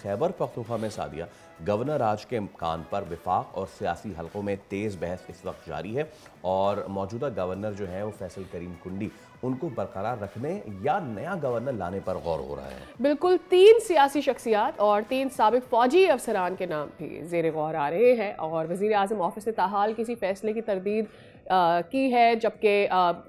खैबर पख्तूनख्वा में सादिया गवर्नर राज के इम्कान पर वफाक और सियासी हलकों में तेज़ बहस इस वक्त जारी है और मौजूदा गवर्नर जो है वो फैसल करीम कुंडी उनको बरकरार रखने या नया गवर्नर लाने पर गौर हो रहा है। बिल्कुल 3 सियासी शख्सियात और 3 साबिक फौजी अफसरान के नाम भी ज़ेर गौर आ रहे हैं और वज़ीर आज़म ऑफिस ने ताहाल किसी फैसले की तरदीद की है, जबकि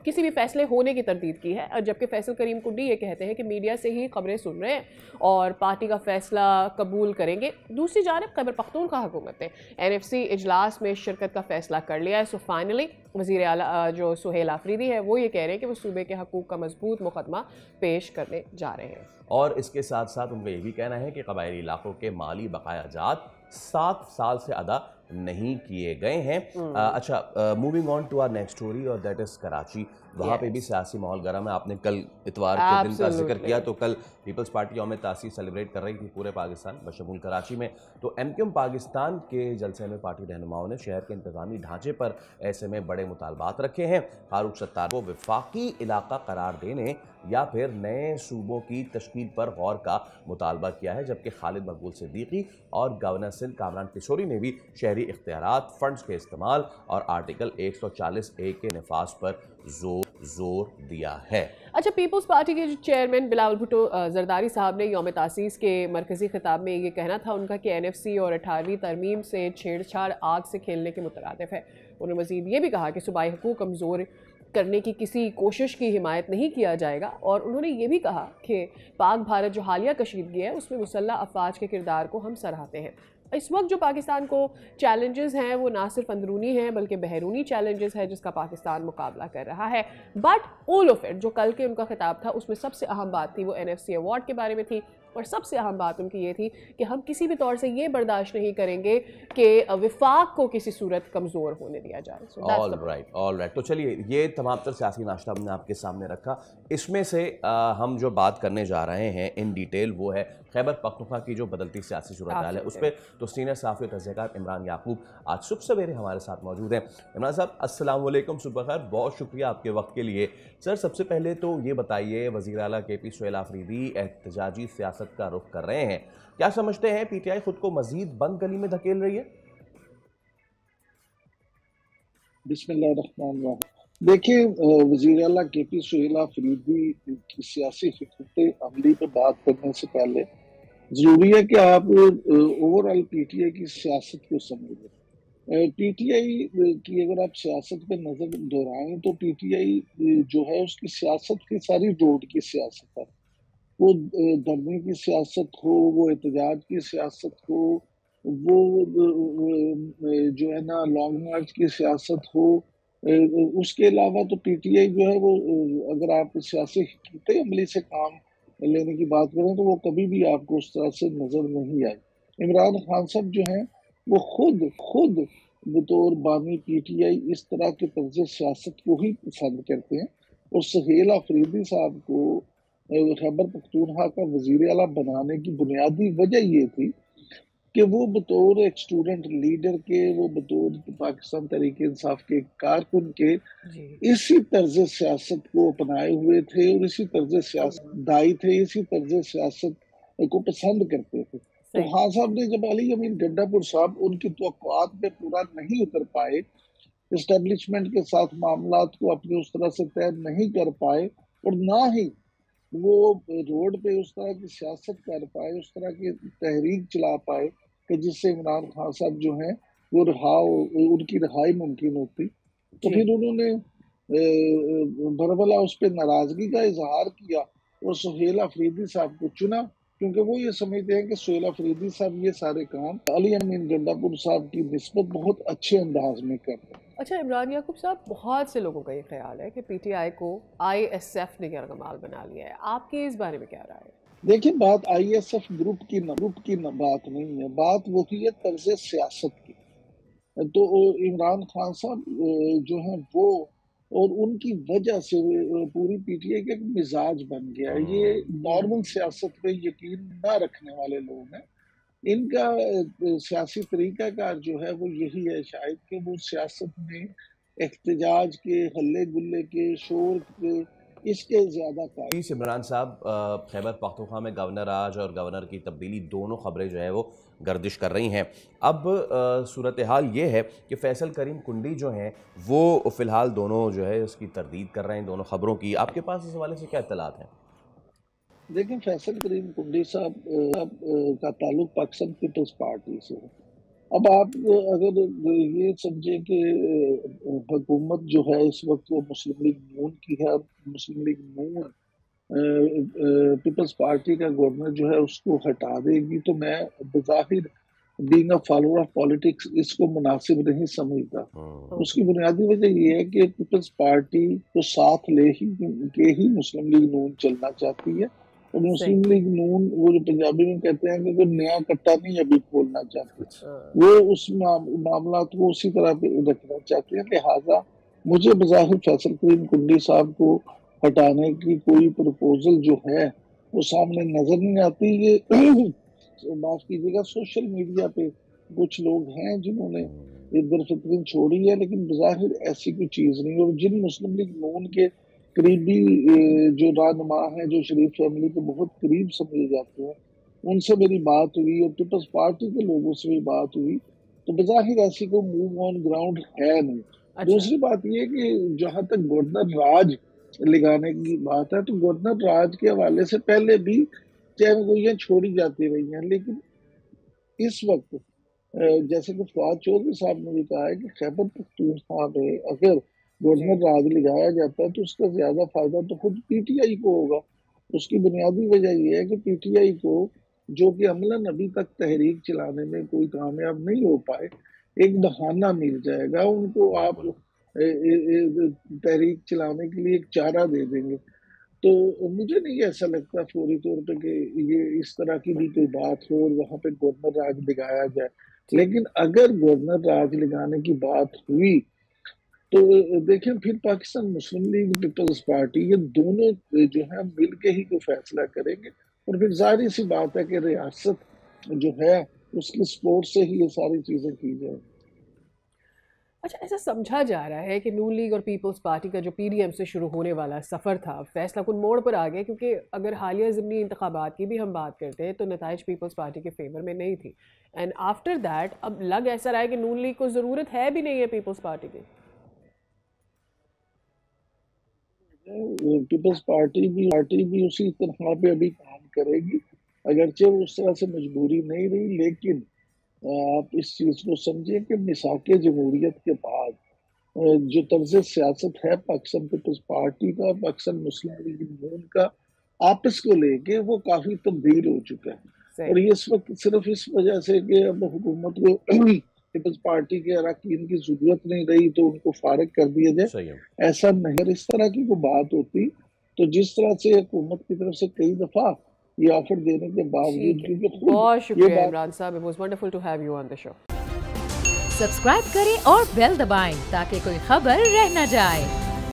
किसी भी फैसले होने की तरदीद की है, और जबकि फैसल करीम कुंडी ये कहते हैं कि मीडिया से ही खबरें सुन रहे हैं और पार्टी का फैसला कबूल करेंगे। दूसरी जानब खैबर पख्तूनख्वा हुकूमत ने NFC इजलास में शिरकत का फैसला कर लिया है। सो फाइनली वज़ीर आला जो सुहेल आफरीदी है वो ये कह रहे हैं कि वो सूबे के हकूक़ का मजबूत मुकदमा पेश करने जा रहे हैं और इसके साथ साथ उनका ये भी कहना है कि कबायली इलाकों के माली बकायाजात 7 साल से अदा नहीं किए गए हैं। अच्छा, moving on to our next story और दैट इज कराची। वहाँ पे भी सियासी माहौल गर्म है। आपने कल इतवार के दिन का जिक्र किया, तो कल पीपल्स पार्टी यौम तासीस सेलिब्रेट कर रही थी पूरे पाकिस्तान बशमूल कराची में। तो MQM पाकिस्तान के जलसे में पार्टी रहनुमाओं ने शहर के इंतजामी ढांचे पर ऐसे में बड़े मुतालबात रखे हैं। फारूक सत्तार को वफाकी इलाका करार देने या फिर नए सूबों की तश्कील पर गौर का मुतालबा किया है, जबकि खालिद मकबूल सिद्दीकी और गवर्नर सिंध कामरान किशोरी ने भी शहरी इख्तियारात, फंड्स के इस्तेमाल और आर्टिकल 140A के नफाज पर जोर दिया है। अच्छा, पीपल्स पार्टी के जो चेयरमैन बिलावल भुट्टो जरदारी साहब ने यौम तासीस के मरकजी खिताब में ये कहना था उनका कि NFC और 18वीं तरमीम से छेड़छाड़ आग से खेलने के मुतरादिफ है। उन्होंने मज़ीद ये भी कहा कि सूबाई हुकूक कमज़ोर करने की किसी कोशिश की हिमायत नहीं किया जाएगा और उन्होंने ये भी कहा कि पाक भारत जो हालिया कशीदगी है उसमें मुसल्लह अफवाज के किरदार को हम सराहते हैं। इस वक्त जो पाकिस्तान को चैलेंजेस हैं वो ना सिर्फ अंदरूनी हैं बल्कि बहरूनी चैलेंजेस है जिसका पाकिस्तान मुकाबला कर रहा है। बट ऑल ऑफ इट, जो कल के उनका खिताब था उसमें सबसे अहम बात थी वो NFC अवार्ड के बारे में थी और सबसे अहम बात उनकी ये थी कि हम किसी भी तौर से ये बर्दाश्त नहीं करेंगे कि वफाक को किसी सूरत कमज़ोर होने दिया जाए। All right. तो चलिए, ये तमाम तर सियासी नाश्ता हमने आपके सामने रखा। इसमें से हम जो बात करने जा रहे हैं इन डिटेल वो है खैबर पख्तूनख्वा की जो बदलती सियासी सूरत हाल है उस पर। तो सीनियर सहाफ़ी तज़कियाकार इमरान याकूब आज सुबह सवेरे हमारे साथ मौजूद हैं। इमरान साहब, अस्सलाम वालेकुम, सुबह खैर, बहुत शुक्रिया आपके वक्त के लिए। सर, सबसे पहले तो ये बताइए, वज़ीर आला KP सुहेल आफरीदी एहतजाजी सियासत का रुख कर रहे हैं, क्या समझते हैं PTI खुद को मजीद बंद गली में धकेल रही है? बिस्मिल्लाहिर्रहमानिर्रहीम। देखिए, वज़ीर आला KP सुहेल आफरीदी की सियासी फिक्र अमली पर बात करने से पहले जरूरी है कि आप ओवरऑल PTI की सियासत को समझें। PTI की अगर आप सियासत पे नजर दोहराएं तो PTI जो है उसकी सियासत की सारी रोड की सियासत है। वो धरने की सियासत हो, वो एहतजाज की सियासत हो, वो जो है ना लॉन्ग मार्च की सियासत हो, उसके अलावा तो PTI जो है वो अगर आप सियासी हिकमत अमली से काम लेने की बात करें तो वो कभी भी आपको उस तरह से नजर नहीं आई। इमरान खान साहब जो हैं वो खुद बतौर बानी PTI इस तरह के तर्ज सियासत को ही पसंद करते हैं और सुहेल आफरीदी साहब को खैबर पख्तूनख्वा का वजीर आला बनाने की बुनियादी वजह ये थी कि वो बतौर एक स्टूडेंट लीडर के, वो बतौर पाकिस्तान तहरीक इंसाफ के कारकुन के इसी तर्ज सियासत को अपनाए हुए थे और इसी तर्ज सियासत दाई थे, इसी तर्ज सियासत को पसंद करते थे। तो खान साहब ने जब अली अमीन गड्डापुर साहब उनकी तवक्कुआत पे पूरा नहीं उतर पाए, एस्टेब्लिशमेंट के साथ मामलात को अपनी उस तरह से तय नहीं कर पाए और ना ही वो रोड पे उस तरह की सियासत कर पाए, उस तरह की तहरीक चला पाए कि जिससे इमरान खान साहब जो हैं वो उनकी रिहाई मुमकिन होती। तो फिर उन्होंने बरबला उस पर नाराजगी का इजहार किया और सुहेल आफरीदी साहब को चुना, क्योंकि वो ये समझते हैं कि सुहेल आफरीदी साहब ये सारे काम अली अमीन गड्डापुर साहब की निस्बत बहुत अच्छे अंदाज में करते हैं। अच्छा, इमरान याकूब साहब, बहुत से लोगों का ये ख्याल है कि PTI को ISF ने यरगमाल बना लिया है, आपकी इस बारे में क्या राय है? देखिए, बात ISF ग्रुप की बात नहीं है, बात वही है तर्ज सियासत की। तो इमरान खान साहब जो हैं वो और उनकी वजह से पूरी PTI का एक मिजाज बन गया है। ये नॉर्मल सियासत पे यकीन ना रखने वाले लोग हैं। इनका सियासी तरीकाकार जो है वो यही है शायद कि वो सियासत में एहतजाज के, हल्ले गुल्ले के, शोर के اس کے زیادہ قائل۔ عمران صاحب، خیبر پختونخوا میں گورنر راج اور گورنر کی تبدیلی دونوں خبریں جو ہے وہ گردش کر رہی ہیں۔ اب صورتحال یہ ہے کہ فیصل کریم کنڈی جو ہیں وہ فی الحال دونوں جو ہے اس کی تردید کر رہے ہیں، دونوں خبروں کی۔ آپ کے پاس اس حوالے سے کیا اطلاعات ہیں؟ دیکھیں، فیصل کریم کنڈی صاحب کا تعلق پاکستان پیپلز پارٹی سے ہے۔ اب آپ اگر یہ سمجھیں کہ حکومت جو ہے اس وقت وہ مسلم لیگ نون کی ہے، مسلم لیگ نون پیپلز پارٹی کا گورنر جو ہے اس کو ہٹا دے گی، تو میں بظاہر being a follower of politics اس کو مناسب نہیں سمجھتا۔ اس کی بنیادی وجہ یہ ہے کہ پیپلز پارٹی کو ساتھ لے ہی مسلم لیگ نون چلنا چاہتی ہے، اور مسلم لیگ نون وہ جو پنجابی میں کہتے ہیں کہ کوئی نیا کٹا نہیں ابھی کھولنا چاہتے، وہ اس معاملات کو اسی طرح پہ رکھنا چاہتے ہیں۔ لہٰذا مجھے بظاہر فیصل کریم کنڈی صاحب کو ہٹانے کی کوئی پروپوزل جو ہے وہ سامنے نظر نہیں آتی۔ یہ معاف کیجیے گا، سوشل میڈیا پہ کچھ لوگ ہیں جنہوں نے ادھر فطرین چھوڑی ہے، لیکن بظاہر ایسی کوئی چیز نہیں۔ اور جن مسلم لیگ نون کے قریبی جو رہنما ہیں، جو شریف فیملی کے بہت قریب سمجھے جاتے ہیں، ان سے میری بات ہوئی اور پیپلز پارٹی کے لوگوں سے بھی بات ہوئی، تو بظاہر ایسی کوئی موو آن گراؤنڈ ہے نہیں۔ دوسری بات یہ کہ جہاں تک گورنر راج لگانے کی بات ہے، تو گورنر راج کے حوالے سے پہلے بھی چاہے گوئیاں چھوڑی جاتی رہی ہیں، لیکن اس وقت جیسے کہ فواد چودھری صاحب نے بھی کہا ہے کہ خیبر پختونخوا میں اگر گورنر راج لگایا جاتا ہے تو اس کا زیادہ فائدہ تو خود پی ٹی آئی کو ہوگا۔ اس کی بنیادی وجہ یہ ہے کہ پی ٹی آئی کو، جو کہ عملاً ابھی تک تحریک چلانے میں کوئی کامیاب نہیں ہو پائے، ایک بہانہ مل جائے گا ان کو، آپ تحریک چلانے کے لیے ایک چارہ دے دیں گے۔ تو مجھے نہیں ایسا لگتا فوری طور پہ کہ یہ اس طرح کی بھی کوئی بات ہو اور وہاں پہ گورنر راج لگایا جائے، لیکن اگر گورنر راج لگانے کی بات ہوئی تو دیکھیں پھر پاکستان مسلم لیگ پیپلز پارٹی یہ دونوں جو ہیں مل کے ہی کوئی فیصلہ کریں گے، اور پھر ظاہر سی بات ہے کہ ریاست جو ہے اس کی سپورٹ سے ہی یہ ساری چیزیں کی جائیں۔ اچھا، ایسا سمجھا جا رہا ہے کہ نون لیگ اور پیپلز پارٹی کا جو پی ڈی ایم سے شروع ہونے والا سفر تھا فیصلہ کن موڑ پر آ گیا، کیونکہ اگر حالیہ ضمنی انتخابات کی بھی ہم بات کرتے ہیں تو نتائج پیپلز پارٹی کے فیور میں نہیں تھی، اینڈ آفٹر دیٹ اب لگ ایسا رہا ہے کہ نون لیگ کو ضرورت ہے بھی نہیں ہے پیپلز پارٹی کی۔ پیپلز پارٹی بھی اسی طرح پہ ابھی کام کرے گی، اگرچہ وہ اس طرح سے مجبوری نہیں رہی، لیکن آپ اس چیز کو سمجھیں کہ میثاق جمہوریت کے بعد جو طرز سیاست ہے پاکستان پیپلز پارٹی کا، پاکستان مسلم لیگ نون کا، آپس کو لے کے وہ کافی تبدیل ہو چکا ہے، اور یہ اس وقت صرف اس وجہ سے کہ اب حکومت کو پیپلز پارٹی کے اراکین کی ضرورت نہیں رہی تو ان کو فارغ کر دیا جائے، ایسا نہیں۔ اگر اس طرح کی کوئی بات ہوتی تو جس طرح سے حکومت کی طرف سے کئی دفعہ یہ آفر دینے کے باوجود، بہت شکریہ عمران صاحب، it was wonderful to have you on the show۔ Subscribe کریں اور بیل دبائیں تاکہ کوئی خبر رہ نہ جائے۔